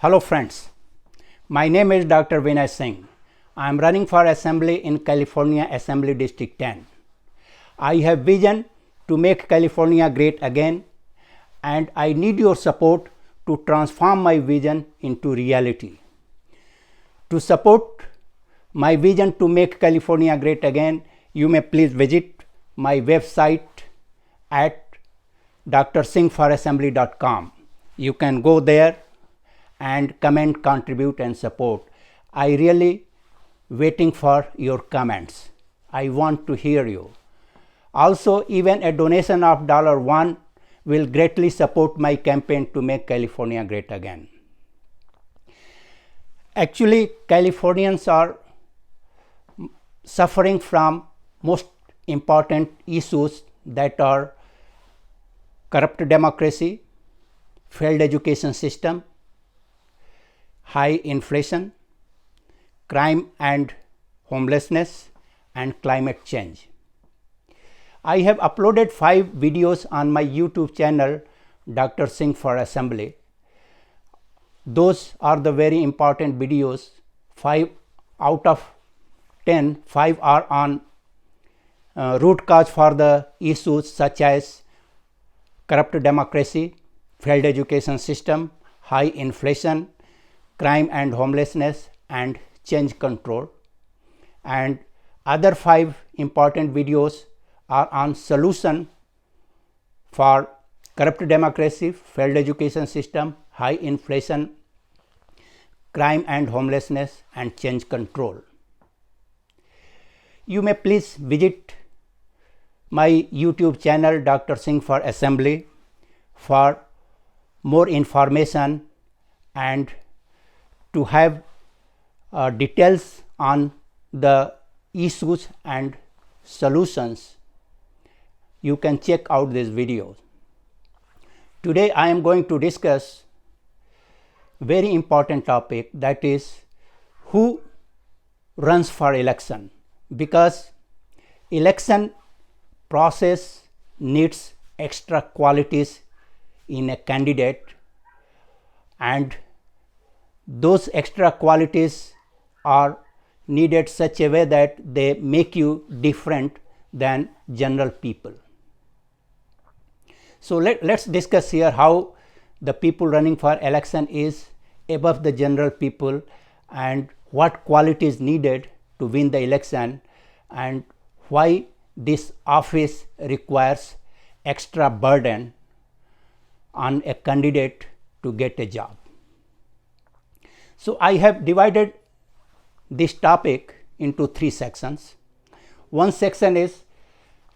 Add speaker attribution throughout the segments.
Speaker 1: Hello friends, my name is Dr. Vinay Singh. I am running for Assembly in California Assembly District 10. I have vision to make California great again, and I need your support to transform my vision into reality. To support my vision to make California great again, you may please visit my website at drsinghforassembly.com. You can go there and comment, contribute and support. I really waiting for your comments. I want to hear you. Also, even a donation of $1 will greatly support my campaign to make California great again. Actually, Californians are suffering from most important issues that are corrupt democracy, failed education system, high inflation, crime and homelessness, and climate change. I have uploaded 5 videos on my YouTube channel, Dr. Singh for Assembly. Those are the very important videos. 5 out of 10, 5 are on root cause for the issues such as corrupt democracy, failed education system, high inflation, crime and homelessness, and change control. And other 5 important videos are on solution for corrupt democracy, failed education system, high inflation, crime and homelessness, and change control. You may please visit my YouTube channel Dr. Singh for Assembly for more information and to have details on the issues and solutions. You can check out these videos. Today I am going to discuss very important topic, that is who runs for election, because election process needs extra qualities in a candidate, and those extra qualities are needed such a way that they make you different than general people. So let's discuss here how the people running for election is above the general people and what qualities needed to win the election and why this office requires extra burden on a candidate to get a job. So I have divided this topic into 3 sections. One section is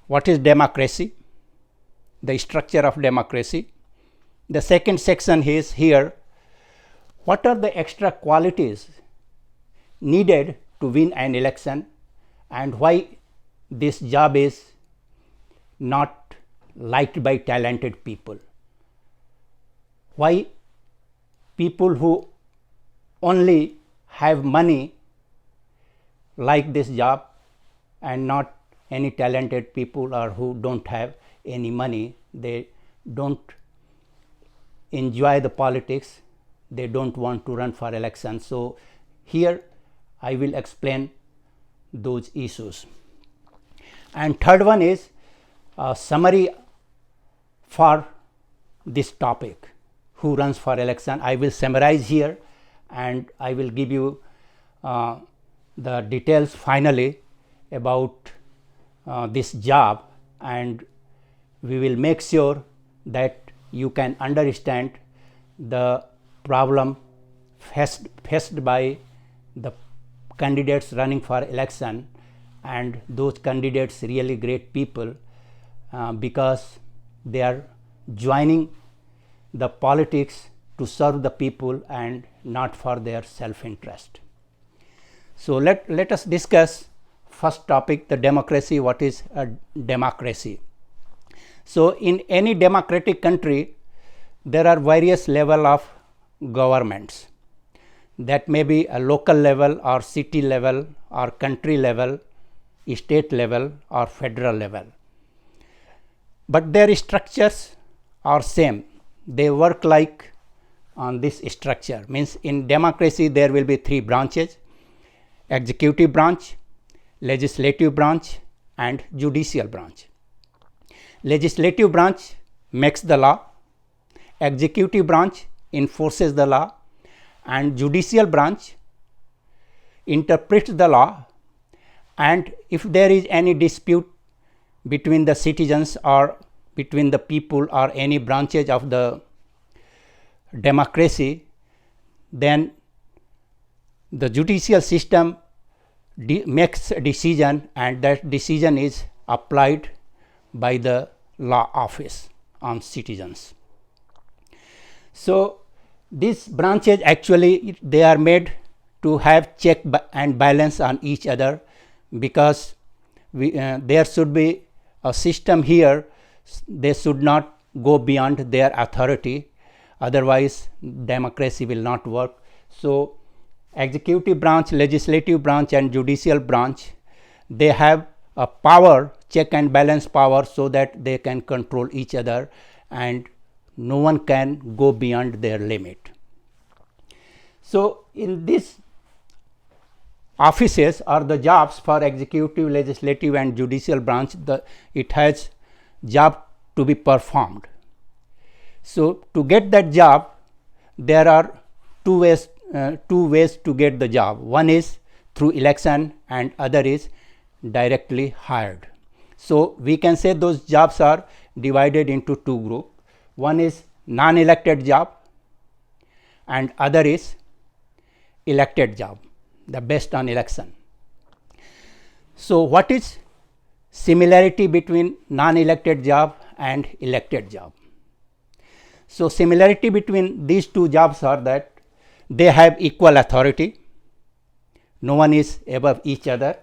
Speaker 1: what is democracy, the structure of democracy. The second section is here, what are the extra qualities needed to win an election and why this job is not liked by talented people. Why people who only have money like this job and not any talented people or who don't have any money, they don't enjoy the politics, they don't want to run for election. So here I will explain those issues. And third one is a summary for this topic, who runs for election. I will summarize here and I will give you the details finally about this job, and we will make sure that you can understand the problem faced by the candidates running for election, and those candidates really great people because they are joining the politics to serve the people and not for their self-interest. So let us discuss first topic, the democracy. What is a democracy? So in any democratic country there are various level of governments. That may be a local level or city level or country level, state level or federal level. But their structures are same. They work like on this structure. Means in democracy there will be three branches: executive branch, legislative branch, and judicial branch. Legislative branch makes the law, executive branch enforces the law, and judicial branch interprets the law. And if there is any dispute between the citizens or between the people or any branches of the democracy, then the judicial system makes a decision, and that decision is applied by the law office on citizens. So these branches actually they are made to have check and balance on each other, because there should be a system here. They should not go beyond their authority, otherwise democracy will not work. So executive branch, legislative branch, and judicial branch, they have a power, check and balance power, so that they can control each other and no one can go beyond their limit. So in these offices or the jobs for executive, legislative, and judicial branch, it has job to be performed. So to get that job, there are two ways to get the job. One is through election and other is directly hired. So we can say those jobs are divided into two groups. One is non-elected job and other is elected job, based on election. So what is similarity between non-elected job and elected job? So similarity between these two jobs are that they have equal authority. No one is above each other.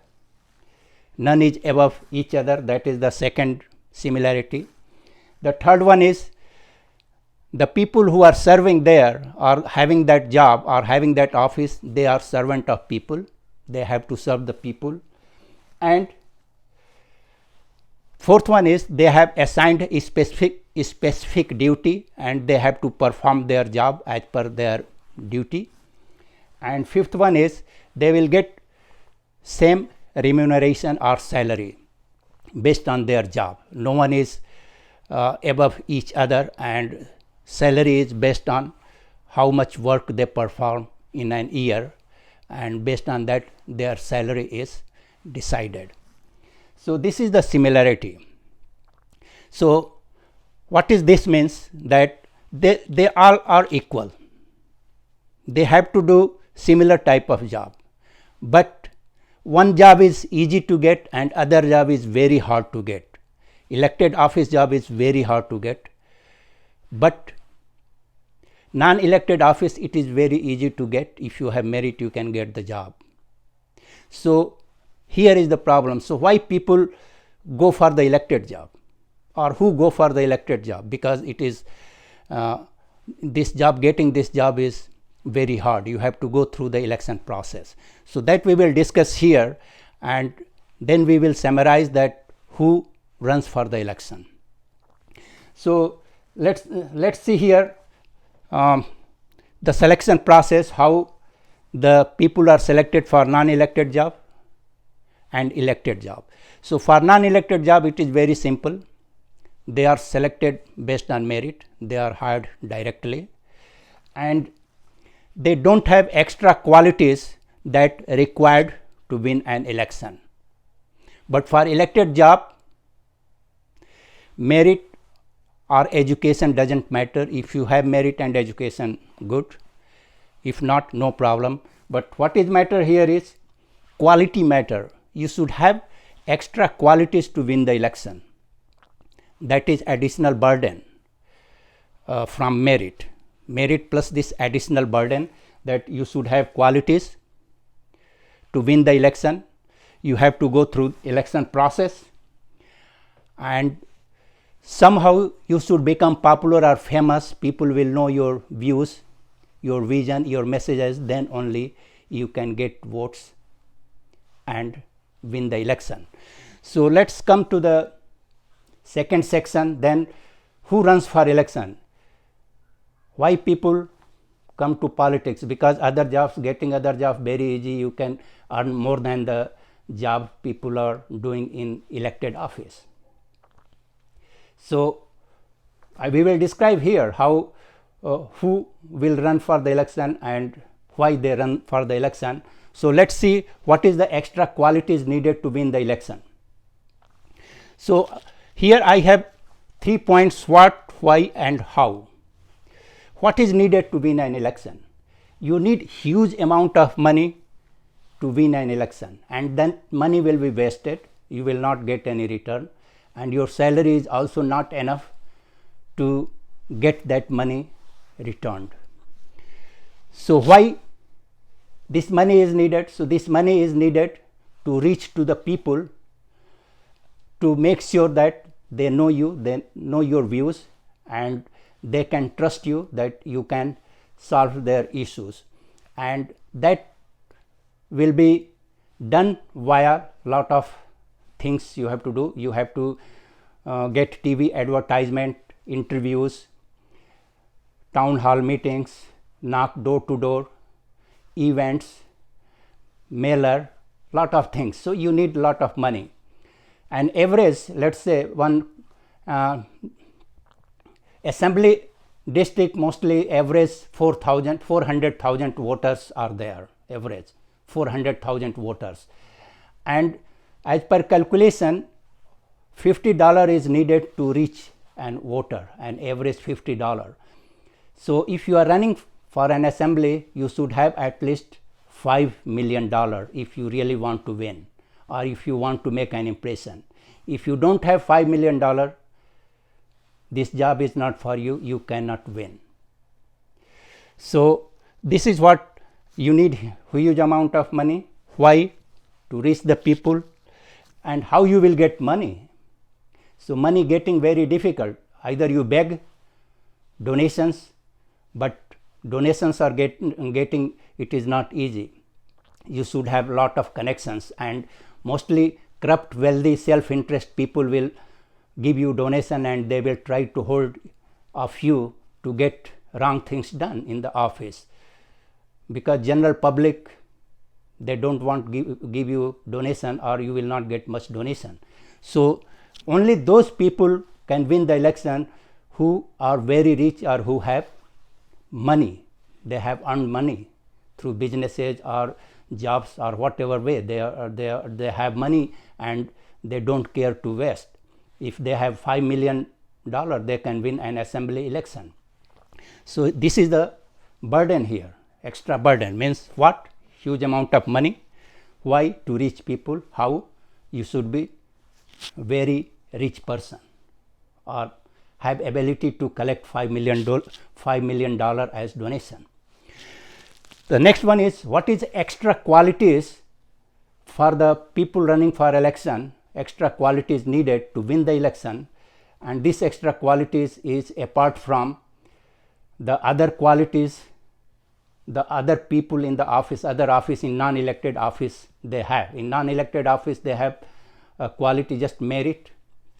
Speaker 1: None is above each other. That is the second similarity. The third one is the people who are serving there or having that job or having that office, they are servant of people. They have to serve the people. And fourth one is they have assigned a specific duty and they have to perform their job as per their duty. And fifth one is they will get same remuneration or salary based on their job. No one is above each other, and salary is based on how much work they perform in an year, and based on that their salary is decided. So this is the similarity. So what is this means? That they all are equal. They have to do similar type of job, but one job is easy to get and other job is very hard to get. Elected office job is very hard to get, but non-elected office, it is very easy to get. If you have merit, you can get the job. So here is the problem. So why people go for the elected job, or who go for the elected job? Because it is this job, getting this job is very hard. You have to go through the election process. So that we will discuss here, and then we will summarize that who runs for the election. So let's see here the selection process, how the people are selected for non-elected job and elected job. So for non-elected job, it is very simple. They are selected based on merit. They are hired directly, and they don't have extra qualities that required to win an election. But for elected job, merit or education doesn't matter. If you have merit and education, good. If not, no problem. But what is matter here is quality matter. You should have extra qualities to win the election. That is additional burden from merit. Merit plus this additional burden, that you should have qualities to win the election. You have to go through election process, and somehow you should become popular or famous. People will know your views, your vision, your messages. Then only you can get votes and win the election. So let's come to the second section. Then who runs for election? Why people come to politics, because getting other jobs very easy. You can earn more than the job people are doing in elected office. So we will describe here how who will run for the election and why they run for the election. So let's see what is the extra qualities needed to win the election. So here I have 3 points: what, why, and how. What is needed to win an election? You need huge amount of money to win an election, and then money will be wasted. You will not get any return, and your salary is also not enough to get that money returned. So why this money is needed? So this money is needed to reach to the people, to make sure that they know you, they know your views, and they can trust you that you can solve their issues. And that will be done via lot of things you have to do. You have to get TV advertisement, interviews, town hall meetings, knock door to door, events, mailer, lot of things. So you need lot of money. And average, let's say one assembly district mostly average 400,000 voters are there, average 400,000 voters. And as per calculation, $50 is needed to reach an voter, an average $50. So if you are running for an assembly, you should have at least $5 million if you really want to win, or if you want to make an impression. If you don't have $5 million, this job is not for you, you cannot win. So this is what you need: huge amount of money. Why? To reach the people. And how you will get money? So money getting very difficult. Either you beg donations, but donations are getting it is not easy. You should have lot of connections, and mostly corrupt, wealthy, self-interest people will give you donation, and they will try to hold of you to get wrong things done in the office, because general public, they don't want give you donation, or you will not get much donation. So only those people can win the election who are very rich or who have money. They have earned money through businesses or jobs or whatever way. They have money and they don't care to waste. If they have $5 million, they can win an assembly election. So this is the burden here. Extra burden means what? Huge amount of money. Why? To reach people. How? You should be very rich person or have ability to collect $5 million as donation. The next one is, what is extra qualities for the people running for election? Extra qualities needed to win the election, and this extra qualities is apart from the other qualities the other people in the office, other office in non-elected office they have. In non-elected office they have a quality just merit,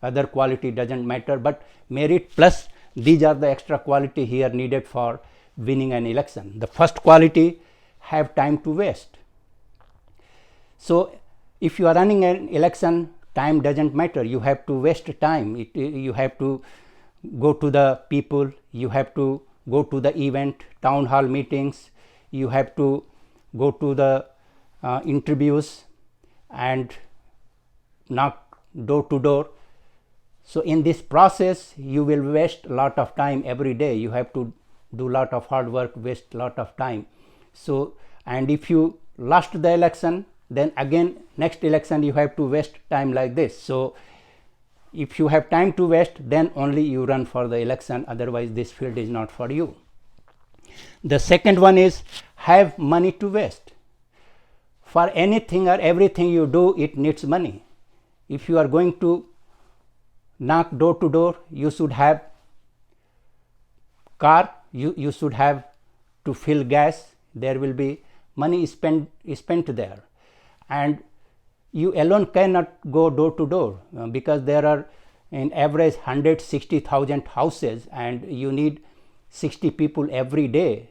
Speaker 1: other quality doesn't matter, but merit plus these are the extra quality here needed for winning an election. The first quality, have time to waste. So if you are running an election, time doesn't matter, you have to waste time. You have to go to the people, you have to go to the event, town hall meetings, you have to go to the interviews and knock door to door. So in this process you will waste a lot of time every day. You have to do lot of hard work, waste lot of time. So, and if you lost the election, then again next election you have to waste time like this. So if you have time to waste, then only you run for the election, otherwise this field is not for you. The second one is, have money to waste. For anything or everything you do, it needs money. If you are going to knock door to door, you should have car, you should have to fill gas, there will be money spent there, and you alone cannot go door to door because there are in average 160,000 houses and you need 60 people every day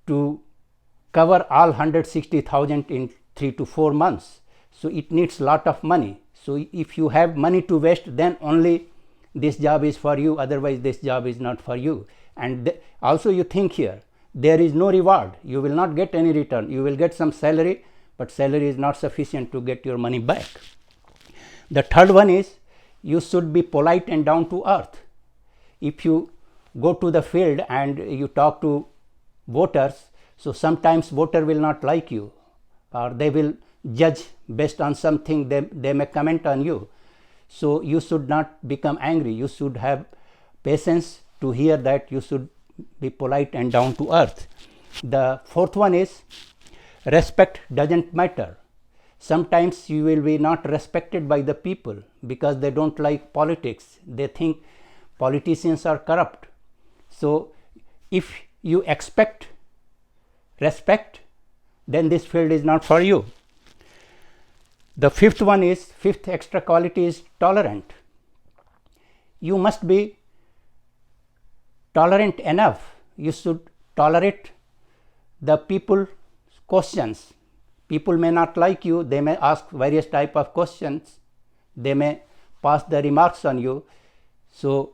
Speaker 1: to cover all 160,000 in 3 to 4 months. So it needs lot of money. So if you have money to waste, then only this job is for you, otherwise this job is not for you. And also you think here, there is no reward, you will not get any return, you will get some salary, but salary is not sufficient to get your money back. The third one is, you should be polite and down to earth. If you go to the field and you talk to voters, so sometimes voter will not like you, or they will judge based on something, they may comment on you. So you should not become angry, you should have patience to hear that, you should be polite and down to earth. The fourth one is, respect doesn't matter. Sometimes you will be not respected by the people because they don't like politics, they think politicians are corrupt. So if you expect respect, then this field is not for you. The fifth extra quality is tolerant. You must be tolerant enough. You should tolerate the people's questions. People may not like you, they may ask various type of questions, they may pass the remarks on you. So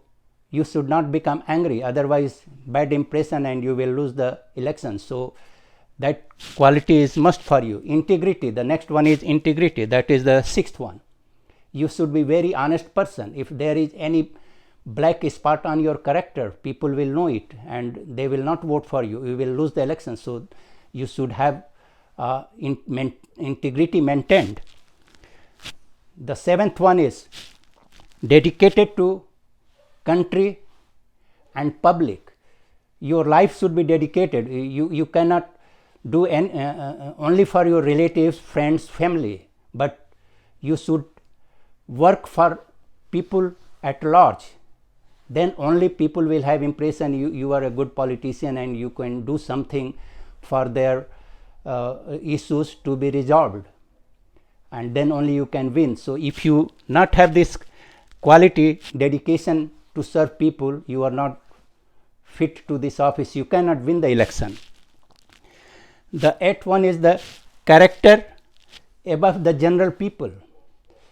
Speaker 1: you should not become angry, otherwise bad impression and you will lose the election. So that quality is must for you. Integrity, the next one is integrity, that is the sixth one. You should be very honest person. If there is any black spot on your character, people will know it and they will not vote for you, you will lose the election. So you should have integrity maintained. The seventh one is dedicated to country and public. Your life should be dedicated. You cannot do only for your relatives, friends, family, but you should work for people at large. Then only people will have impression you are a good politician and you can do something for their issues to be resolved, and then only you can win. So if you not have this quality, dedication to serve people, you are not fit to this office, you cannot win the election. The eighth one is the character above the general people.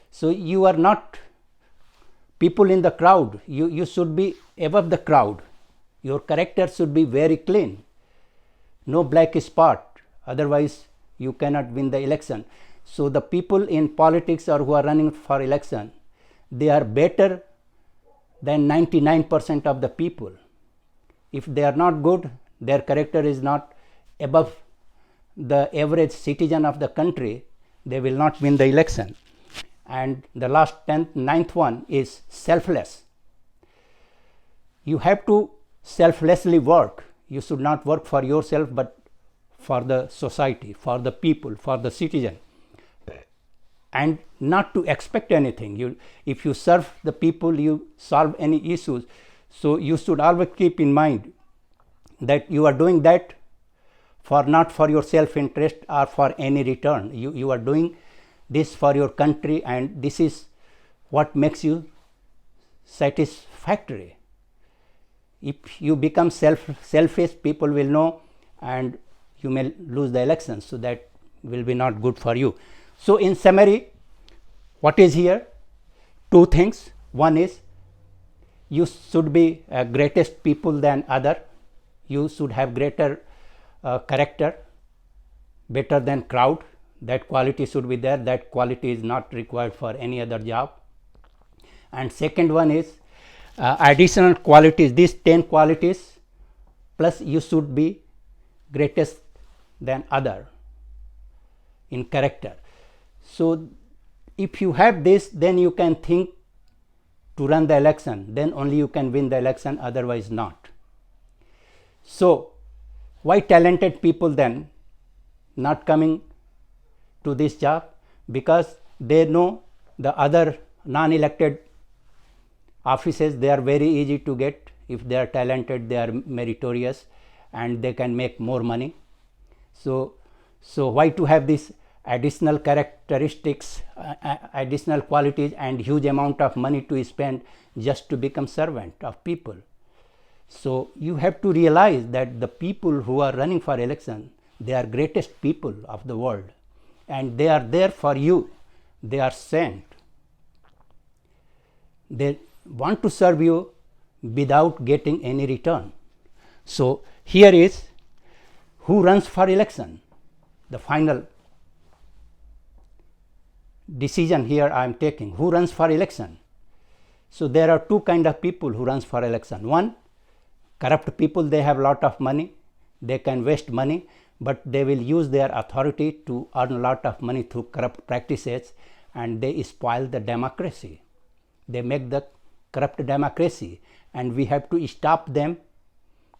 Speaker 1: So you are not people in the crowd, you should be above the crowd. Your character should be very clean, no black spot, otherwise you cannot win the election. So the people in politics or who are running for election, they are better than 99% of the people. If they are not good, their character is not above the average citizen of the country, they will not win the election. And the last ninth one is selfless. You have to selflessly work. You should not work for yourself, but for the society, for the people, for the citizen, and not to expect anything. If you serve the people, you solve any issues. So you should always keep in mind that you are doing that for not for your self-interest or for any return. You are doing this for your country, and this is what makes you satisfactory. If you become selfish, people will know and you may lose the election. So that will be not good for you. So in summary, what is here? Two things. One is, you should be greatest people than other. You should have greater character, better than crowd. That quality should be there. That quality is not required for any other job. And second one is additional qualities. These 10 qualities plus you should be greatest than other in character. So if you have this, then you can think to run the election, then only you can win the election, otherwise not. So why talented people then not coming to this job? Because they know the other non-elected offices, they are very easy to get. If they are talented, they are meritorious and they can make more money. So why to have this additional characteristics, additional qualities and huge amount of money to spend just to become servant of people? So you have to realize that the people who are running for election, they are greatest people of the world, and they are there for you. They are sent. They want to serve you without getting any return. So here is who runs for election. The final decision here I am taking. Who runs for election? So there are two kind of people who runs for election. One, corrupt people. They have lot of money. They can waste money, but they will use their authority to earn a lot of money through corrupt practices, and they spoil the democracy. They make the corrupt democracy, and we have to stop them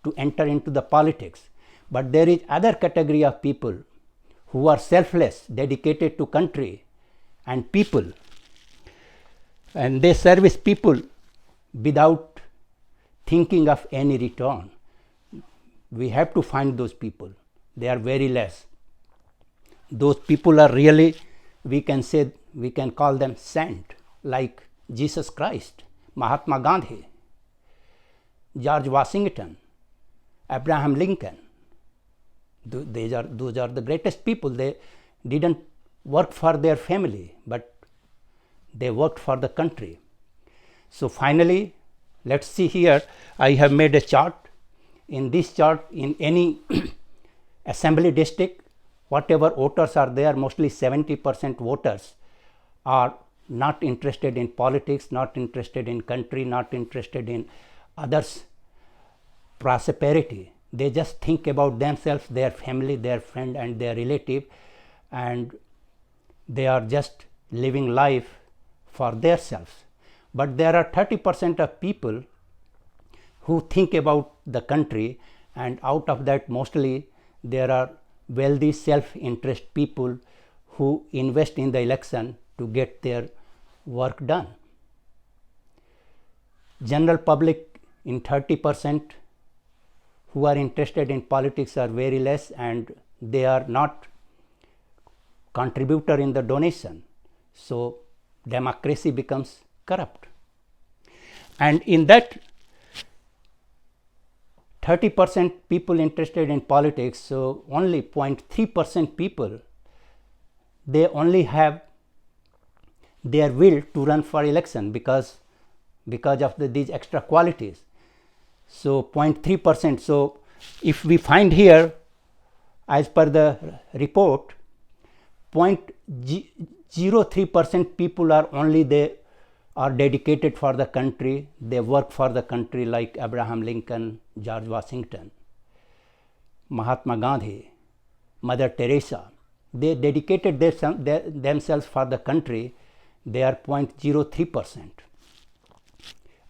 Speaker 1: to enter into the politics. But there is other category of people who are selfless, dedicated to country and people, and they service people without thinking of any return. We have to find those people. They are very less. Those people are really, we can call them saint, like Jesus Christ, Mahatma Gandhi, George Washington, Abraham Lincoln. Those are the greatest people. They didn't work for their family, but they worked for the country. So finally, let's see here, I have made a chart. In this chart, in any assembly district, whatever voters are there, mostly 70% voters are not interested in politics, not interested in country, not interested in others' prosperity. They just think about themselves, their family, their friend and their relative, and they are just living life for themselves. But there are 30% of people who think about the country, and out of that mostly there are wealthy self-interest people who invest in the election to get their work done. General public in 30% who are interested in politics are very less, and they are not contributor in the donation. So democracy becomes corrupt. And in that 30% people interested in politics, so only 0.3% people, they only have their will to run for election because of these extra qualities. So 0.3%. So if we find here, as per the report, 0.03% people are only they are dedicated for the country. They work for the country, like Abraham Lincoln, George Washington, Mahatma Gandhi, Mother Teresa. They dedicated themselves for the country. They are 0.03%.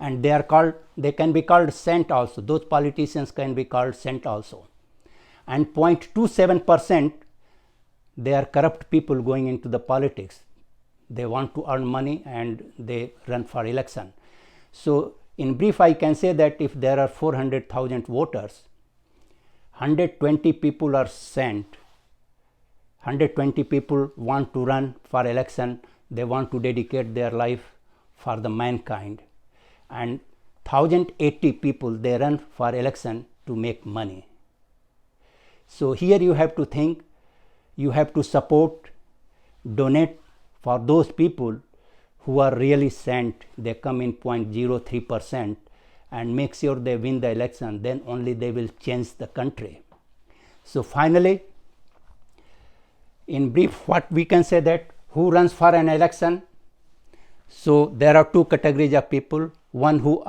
Speaker 1: And they can be called saint also. Those politicians can be called saint also. And 0.27%, they are corrupt people going into the politics. They want to earn money and they run for election. So in brief, I can say that if there are 400,000 voters, 120 people are saint. 120 people want to run for election. They want to dedicate their life for the mankind. And 1080 people, they run for election to make money. So here you have to think, you have to support, donate for those people who are really saint. They come in 0.03% and make sure they win the election, then only they will change the country. So finally, in brief, what we can say that who runs for an election? So there are two categories of people. One who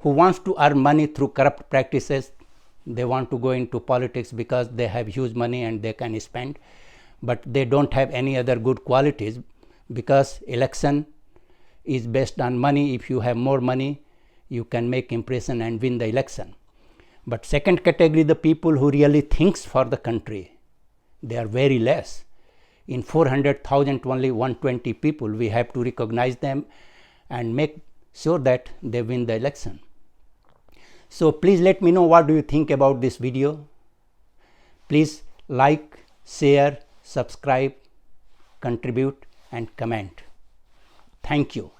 Speaker 1: wants to earn money through corrupt practices. They want to go into politics because they have huge money and they can spend, but they don't have any other good qualities, because election is based on money. If you have more money, you can make impression and win the election. But second category, the people who really thinks for the country, they are very less. In 400,000, only 120 people. We have to recognize them and make sure that they win the election. So please let me know what do you think about this video. Please like, share, subscribe, contribute and comment. Thank you.